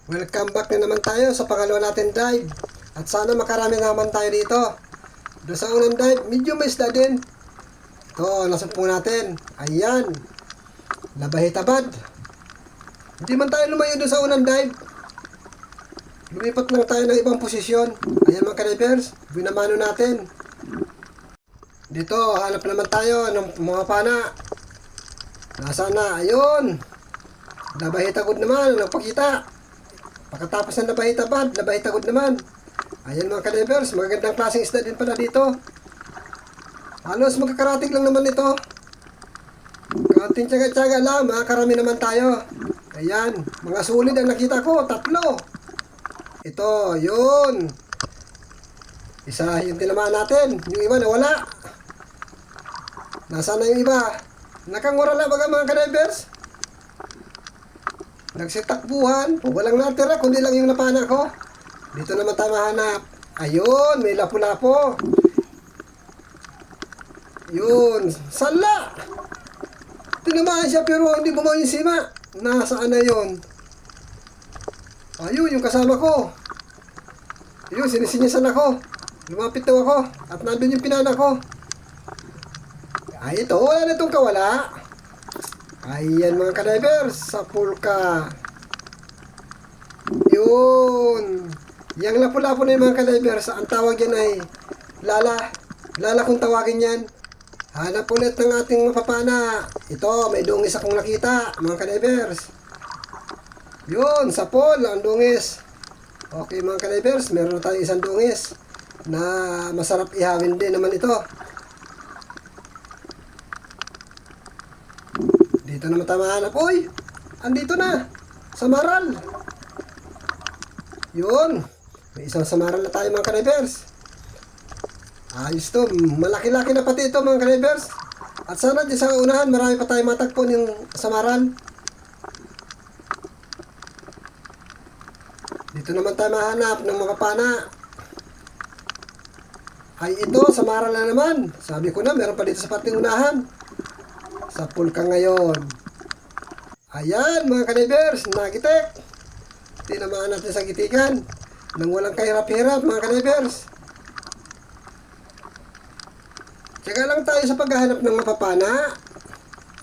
Welcome back na naman tayo sa pangalawa natin dive. At sana makarami naman tayo dito. Doon sa unang dive, medyo may isda din. Ito, nasumpo natin. Ayan. Labahitabad. Hindi man tayo lumayo doon sa unang dive. Lumipat lang tayo ng ibang posisyon. Ayan mga kadivers, binamano natin. Dito, hanap naman tayo ng mga pana. Nasaan na? Ayun. Labahitagod naman, nagpakita. Pagkatapos ng labahitabad, labahitagod naman. Ayan mga kadivers, magagandang klaseng isda din pala dito. Halos magkakarating lang naman ito. Kaunting tsaga-tsaga lang, makakarami naman tayo. Ayan, mga sulid ang nakita ko, 3. Ito, yun. Isa yung tinamaan natin, yung iba nawala. Nasaan na yung iba? Nakangurala baga mga kadivers? Nagsitakbuhan, walang natira kundi lang yung napana ko. Dito naman tayo mahanap. Ayun, may lapu-lapo. Yun, sala. Tinamaan siya pero hindi bumaw yung sima. Nasaan na yun? Ayun, yung kasama ko. Ayun, sinisinyasan ako. Lumapit daw ako at nandun yung pinana ko. Ay, ito, wala na itong kawala. Ayan mga kadivers, sa pulka. Yun. Yang lapu-lapu na yung mga kadivers, ang tawag yan ay lala. Lala kung tawagin yan. Hanap ulit ng ating mapapana. Ito, may dungis akong nakita, mga kadivers. Yun, sa pool, ang dungis. Okay mga kadivers, meron tayong isang dungis na masarap ihawin din naman ito. Dito naman tayo mahanap. Uy! Andito na! Samaral! Yun! May isang samaral na tayo mga kadivers. Ayos to. Malaki-laki na pati ito mga kadivers. At sana dyan sa unahan marami pa tayo matagpon yung samaral. Dito naman tayo mahanap ng mga pana. Ay ito, samaral na naman. Sabi ko na, meron pa dito sa pating unahan. Sa pulka ngayon. Ayan mga kadivers, nagitik. Tinamaan natin sa gitikan nang walang kahirap-hirap mga kadivers. Tsaka lang tayo sa paghahanap ng mapapana.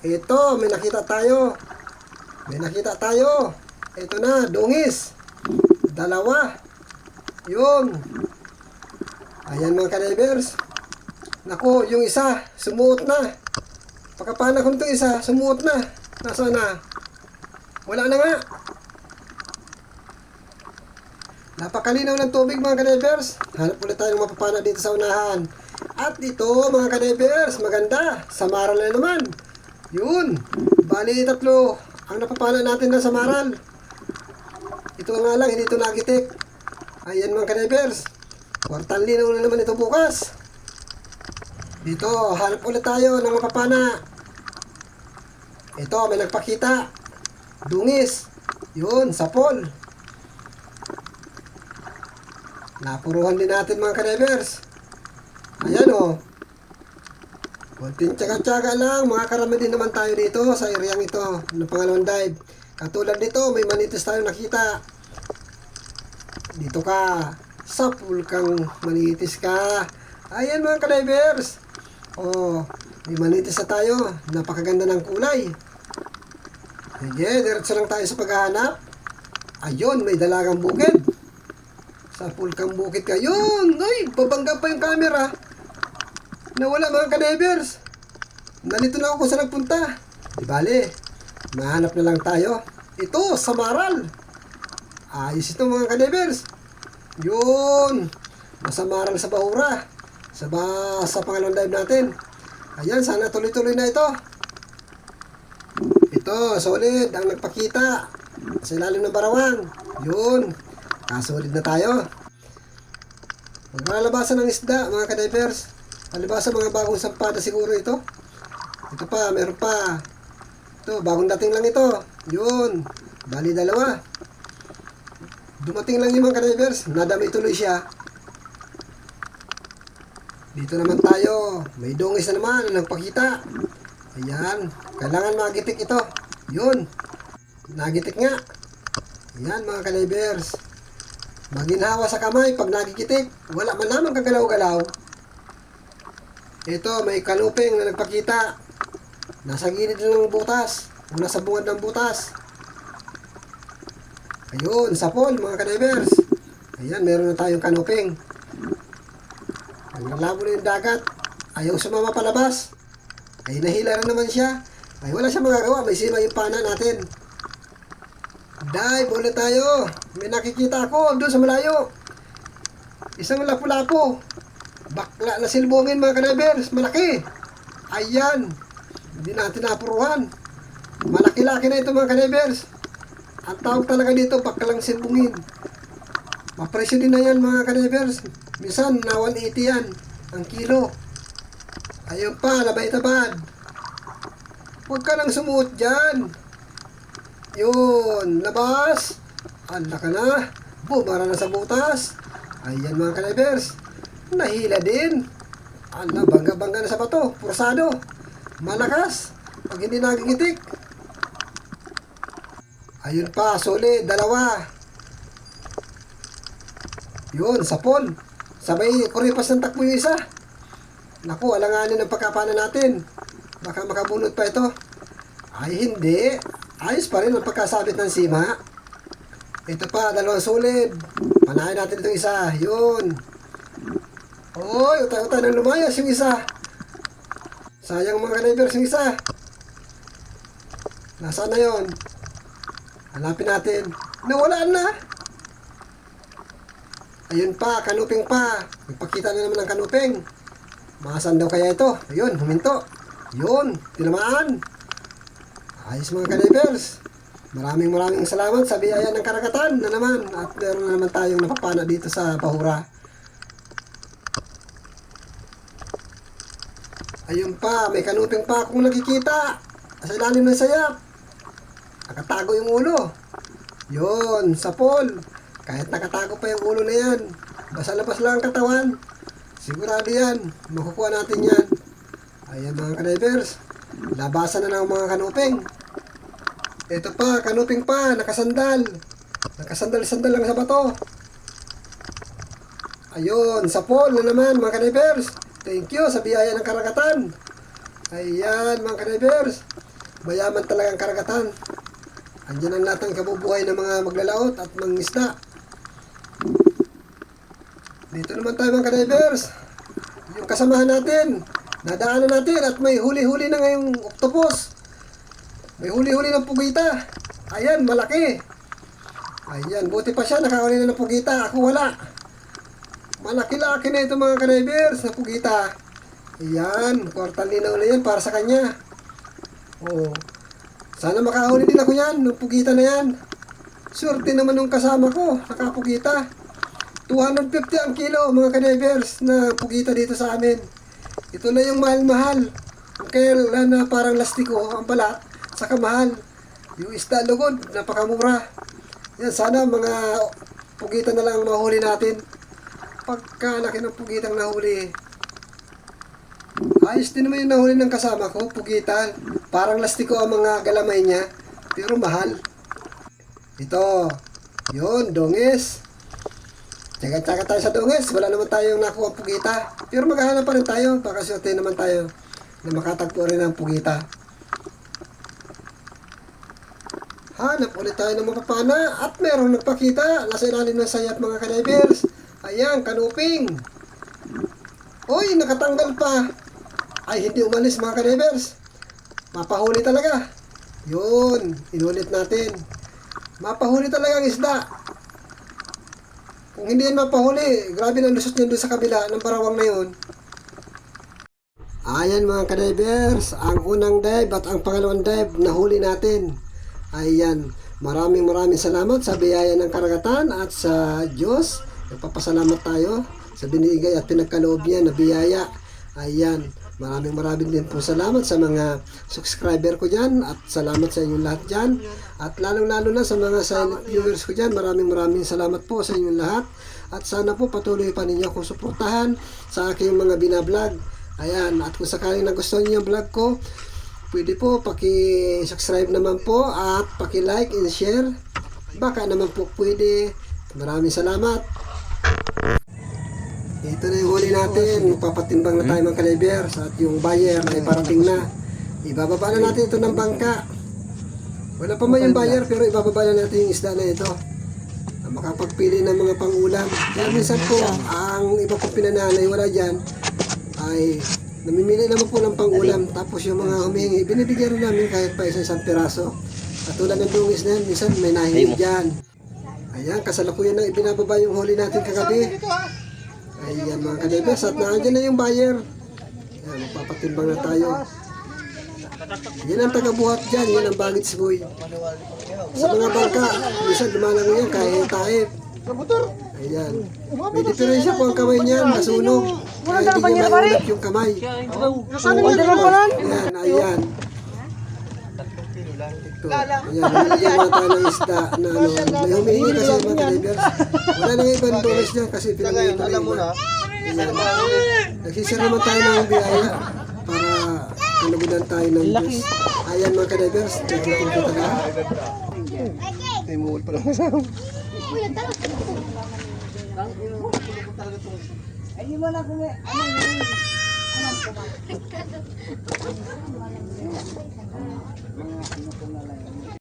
Ito, may nakita tayo. May nakita tayo. Ito na, dungis. 2. Yun. Ayan mga kadivers. Naku, yung isa, sumuot na. Pagkapana ko nito isa, sumuot na. Nasaan na? Wala na nga. Napakalinaw ng tubig mga kadivers. Hanap ulit tayo ng mapapana dito sa unahan. At dito mga kadivers, maganda. Samaral na naman. Yun. Bali 3 ang napapana natin na samaral. Ito nga lang, hindi ito nagitik. Ayan mga kadivers. Kwartang linaw na naman ito bukas. Dito, hanap ulit tayo ng mapapana. Ito, may nagpakita. Dungis. Yun, sapol. Napuruhan din natin mga kadivers. Ayan o. Kunting tsaga-tsaga lang. Makakarami din naman tayo dito sa areang ito ng pangalawang dive. Katulad nito, may manitis tayo nakita. Dito ka. Sa pulkang manitis ka. Ayan mga kadivers. Oh, may manitis na tayo. Napakaganda ng kulay. Sige, diretso lang tayo sa paghahanap. Ayun, may dalagang bukid. Sa pulkang bukid ka. Yun! Ay, babangga pa yung camera. Nawala mga kadivers. Nalito na ako kung saan nagpunta. Di bale, mahanap na lang tayo. Ito, samaral. Ayos ito mga kadivers. Yun. Masamaral sa bahura. Sa pangalawang dive natin. Ayan, sana tuloy-tuloy na ito. Ito, solid ang nagpakita sa ilalim ng barawan. Yun, kasolid na tayo. Maglalabasan ng isda mga kadivers. Palibasa mga bagong sampada siguro ito. Ito pa, meron pa. Ito, bagong dating lang ito. Yun, bali 2. Dumating lang yung mga kadivers. Nadami tuloy siya. Dito naman tayo. May dungis na naman ang nagpakita. Ayan. Kailangan magitik ito. Yun. Nagitik nga. Yan mga ka-divers. Maginhawa sa kamay pag nagigitik. Wala man lamang kagalaw-galaw. Ito, may kanuping na nagpakita. Nasa gilid ng butas. O nasa bungad ng butas. Ayun, sapol mga ka-divers. Ayan, meron na tayong kanuping. Naglalabo na yung dagat. Ayaw sumama palabas. Ay nahila na naman siya. Ay wala siya magagawa. May sima yung pana natin. Dive ulit tayo. May nakikita ako doon sa malayo. Isang lapu-lapu. Bakla na silbungin mga ka-divers. Malaki. Ayan. Hindi natin napuruhan. Malaki-laki na ito mga ka-divers. Ang tawag talaga dito baklang silbungin. Mapresyo din na yan mga ka-divers. Minsan na 180 yan ang kilo. Ayun pa, labay-tabad. Huwag ka nang sumuot dyan. Yun, labas. Anda ka na. Bumara na sa butas. Ayan mga ka-divers. Nahila din. Anda, bangga-bangga na sa bato. Pursado. Malakas. Pag hindi nagigitik. Ayun pa, solid. Dalawa. Yun, sapol. Sabay, kuripas ng takbo yung isa. Naku, alanganin ang pagkapana natin. Baka makabunot pa ito. Ay, hindi. Ayos pa rin ang pagkasabit ng sima. Ito pa, dalawang solid. Panahin natin itong isa. Yun. Oy, utay-utay nang lumayas yung isa. Sayang mga ka-divers yung isa. Nasaan na yun? Hanapin natin. Nawala na. Ayun pa, kanuping pa. Nagpakita na naman ng kanuping. Maasan daw kaya ito? Ayun, huminto. Yun, tinamaan. Ayos mga ka-divers. Maraming salamat sa biyaya ng karagatan na naman. At meron na naman tayong napapana dito sa Bahura. Ayun pa, may kanuping pa akong nakikita. Sa ilalim ng sayap. Nakatago yung ulo. Yun, sapol. Kahit nakatago pa yung ulo na yan. Basta labas lang ang katawan. Sigurado yan. Makukuha natin yan. Ayan mga ka-divers. Labasan na ng mga kanuping. Ito pa, kanuping pa. Nakasandal. Nakasandal-sandal lang sa bato. Ayun, sapol na naman mga ka-divers. Thank you sa biyaya ng karagatan. Ayan mga ka-divers. Mayaman talagang karagatan. Andiyan ang lahat ng kabubuhay ng mga maglalaot at mangisda. Dito naman tayo mga ka-divers. Yung kasamahan natin. Nadaanan natin at may huli-huli na ngayong octopus. May huli-huli ng pugita. Ayan, malaki. Ayan, buti pa siya nakahuli na ng pugita. Ako wala. Malaki-laki na ito mga ka-divers na pugita. Ayan, kwartang linaw na yan para sa kanya. Oh. Sana makahuli din ako yan, ng pugita na yan. Swerte naman yung kasama ko, nakapugita. 250 ang kilo mga ka-divers na pugita dito sa amin. Ito na yung mahal-mahal. Kaya na parang lastiko ang balat, saka mahal. Yung isda lugod, napakamura. Yan, sana mga pugita na lang mahuli natin. Pagkalaki ng pugitang nahuli. Ayos din naman yung nahuli ng kasama ko, pugita. Parang lastiko ang mga galamay niya, pero mahal. Ito, yun, dongis. Tsaga-tsaga tayo sa dongis. Wala naman tayong nakuha pugita. Pero maghahanap pa rin tayo. Baka swerte naman tayo na makatagpo rin ng pugita. Hanap ulit tayo ng mapapana. At merong nagpakita. Nasa ilalim ng sayap mga ka-divers. Ayan, kanuping. Uy, nakatanggal pa. Ay, hindi umalis mga ka-divers. Mapahuli talaga. Yun, inulit natin. Mapahuli talaga ang isda. Kung hindi yan mapahuli, grabe na lusot niyan doon sa kabila ng barawang na yun. Ayan mga ka-divers, ang unang dive at ang pangalawang dive nahuli natin. Ayan, maraming salamat sa biyaya ng karagatan at sa Diyos. Nagpapasalamat tayo sa binigay at pinagkaloob niya na biyaya. Ayan, maraming din po salamat sa mga subscriber ko dyan at salamat sa inyong lahat dyan. At lalong-lalo na sa mga silent viewers ko dyan, maraming salamat po sa inyong lahat. At sana po patuloy pa ninyo akong suportahan sa aking mga binablog. Ayan, at kung sakaling nagustuhan niyo yung vlog ko, pwede po paki-subscribe naman po at paki-like and share. baka naman po pwede. Maraming salamat. Ito na yung huli natin. Papatimbang na tayo mga kalibers at yung buyer ay parating na. Ibababa na natin ito ng bangka. Wala pa man yung buyer pero ibababa na natin yung isda na ito. Makapagpili ng mga pangulam. Kaya minsan po, ang iba po pinananay wala dyan ay namimili naman po ng pangulam. Tapos yung mga humingi, binibigyan rin namin kahit pa isang piraso. At tulad ng dungis na yan, minsan may nahingi dyan. Ayan, kasalukuyan na ibinababa yung huli natin kagabi. Ayan mga kalibers, at nandiyan na yung buyer. Ayan, magpapatimbang na tayo. Yan ang tagabuhat dyan, yan ang baggage boy. Sa mga bangka, minsan lumalango yan kahit taib. Ayan. May diferensya po ang kamay niyan, nasunog. Kaya hindi niya maulat yung kamay. Ayan, ayan. Ito. Ayan, nalagyan mga tayo ng isda na ano. May humihingi kasi mga kalibers. Wala nang ibang dollars niya kasi pinangin ito na iba. Nagsisira naman tayo ng biyaya para kalugudan tayo ng Diyos. Ayan mga kalibers, nagtitin ko talaga. Ay, muhol pa lang masama. Ay, di mo na kung ano